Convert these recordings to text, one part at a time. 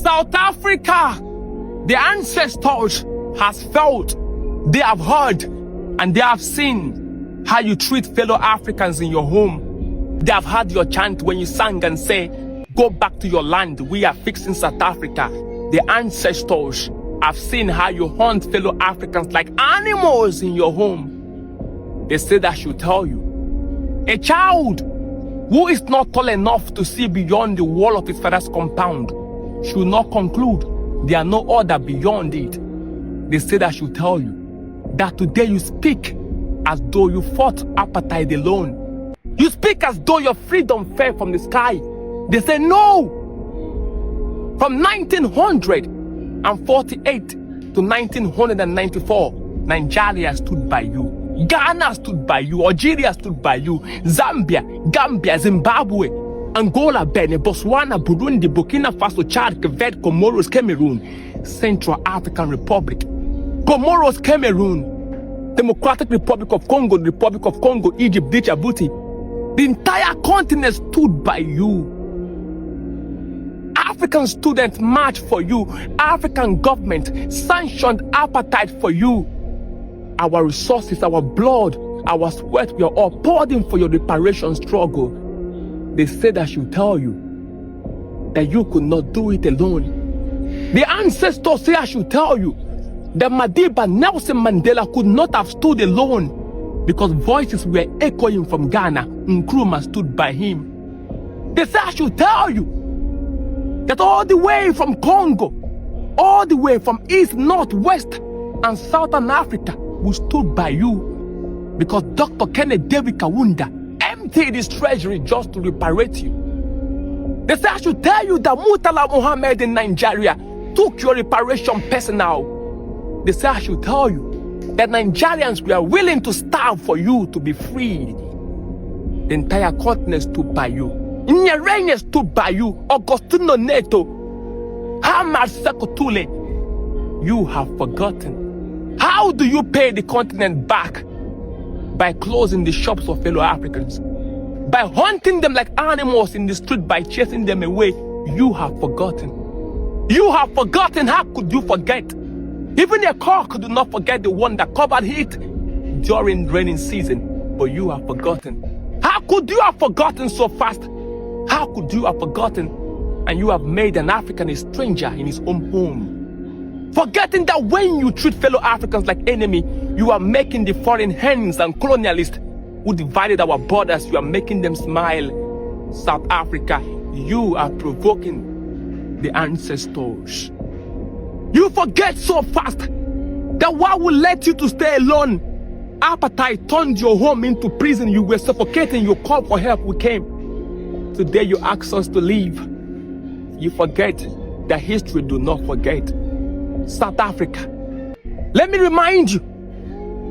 South Africa, the ancestors has felt, they have heard, and they have seen how you treat fellow Africans in your home. They have heard your chant when you sang and say, go back to your land, we are fixing South Africa. The ancestors have seen how you hunt fellow Africans like animals in your home. They said I should tell you, a child who is not tall enough to see beyond the wall of his father's compound should not conclude there are no other beyond it. They said I should tell you that today you speak as though you fought apartheid alone. You speak as though your freedom fell from the sky. They say no. From 1948 to 1994, Nigeria stood by you. Ghana stood by you. Algeria stood by you. Zambia, Gambia, Zimbabwe, Angola, Benin, Botswana, Burundi, Burkina Faso, Chad, Cape Comoros, Cameroon, Central African Republic, Comoros, Cameroon, Democratic Republic of Congo, the Republic of Congo, Egypt, Djibouti. The entire continent stood by you. African students marched for you. African government sanctioned apartheid for you. Our resources, our blood, our sweat, we are all poured in for your reparation struggle. They said I should tell you that you could not do it alone. The ancestors say I should tell you that Madiba Nelson Mandela could not have stood alone because voices were echoing from Ghana. Nkrumah stood by him. They say I should tell you that all the way from Congo, all the way from East, North, West, and Southern Africa, we stood by you because Dr. Kenneth David Kaunda emptied his treasury just to reparate you. They say I should tell you that Murtala Muhammad in Nigeria took your reparation personal. They say I should tell you that Nigerians were willing to starve for you to be free. The entire continent stood by you. Nyerere stood by you. Augustino Neto, Hamad Sekotule. You have forgotten. How do you pay the continent back? By closing the shops of fellow Africans. By hunting them like animals in the street, by chasing them away. You have forgotten. You have forgotten. How could you forget? Even a cock could not forget the one that covered it during raining season. But you have forgotten. How could you have forgotten so fast? How could you have forgotten? And you have made an African a stranger in his own home. Forgetting that when you treat fellow Africans like enemy, you are making the foreign hands and colonialists who divided our borders, you are making them smile. South Africa, you are provoking the ancestors. You forget so fast that what will let you to stay alone? Apartheid turned your home into prison. You were suffocating. You called for help. We came. Today you ask us to leave. You forget that history do not forget. South Africa, let me remind you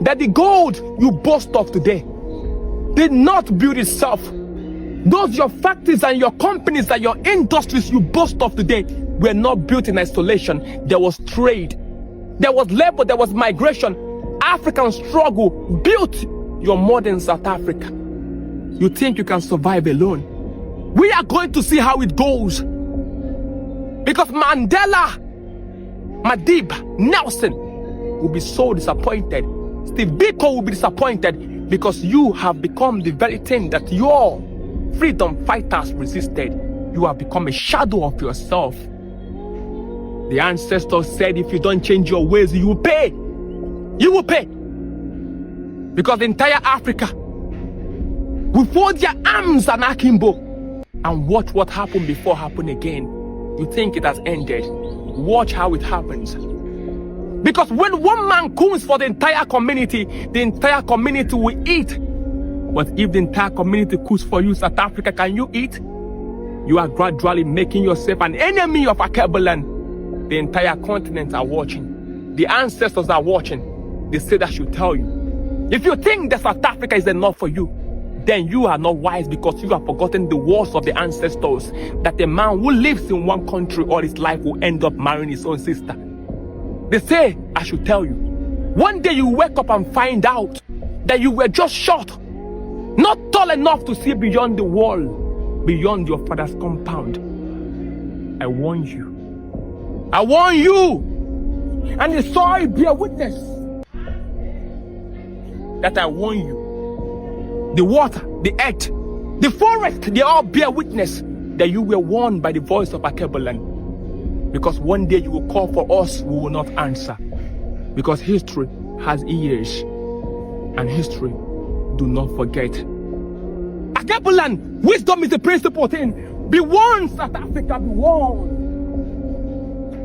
that the gold you boast of today did not build itself. Those your factories and your companies and your industries you boast of today were not built in isolation. There was trade, there was labor, there was migration. African struggle built your modern South Africa. You think you can survive alone? We are going to see how it goes. Because Mandela, Madiba, Nelson will be so disappointed. Steve Biko will be disappointed because you have become the very thing that your freedom fighters resisted. You have become a shadow of yourself. The ancestors said if you don't change your ways, you will pay. You will pay. Because the entire Africa will fold their arms and akimbo and watch what happened before happen again. You think it has ended. Watch how it happens. Because when one man comes for the entire community will eat. But if the entire community cooks for you, South Africa, can you eat? You are gradually making yourself an enemy of Akebuland. The entire continent are watching. The ancestors are watching. They said I should tell you. If you think that South Africa is enough for you, then you are not wise because you have forgotten the words of the ancestors that a man who lives in one country all his life will end up marrying his own sister. They say I should tell you. One day you wake up and find out that you were just short, not tall enough to see beyond the wall, beyond your father's compound. I warn you. I warn you. And the soil bear witness that I warn you. The water, the earth, the forest, they all bear witness that you were warned by the voice of Akebuland. Because one day you will call for us, we will not answer. Because history has ears, and history do not forget. Akebuland, wisdom is the principal thing. Be warned, South Africa, be warned.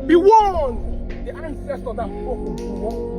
Be warned. The ancestors have spoken to us.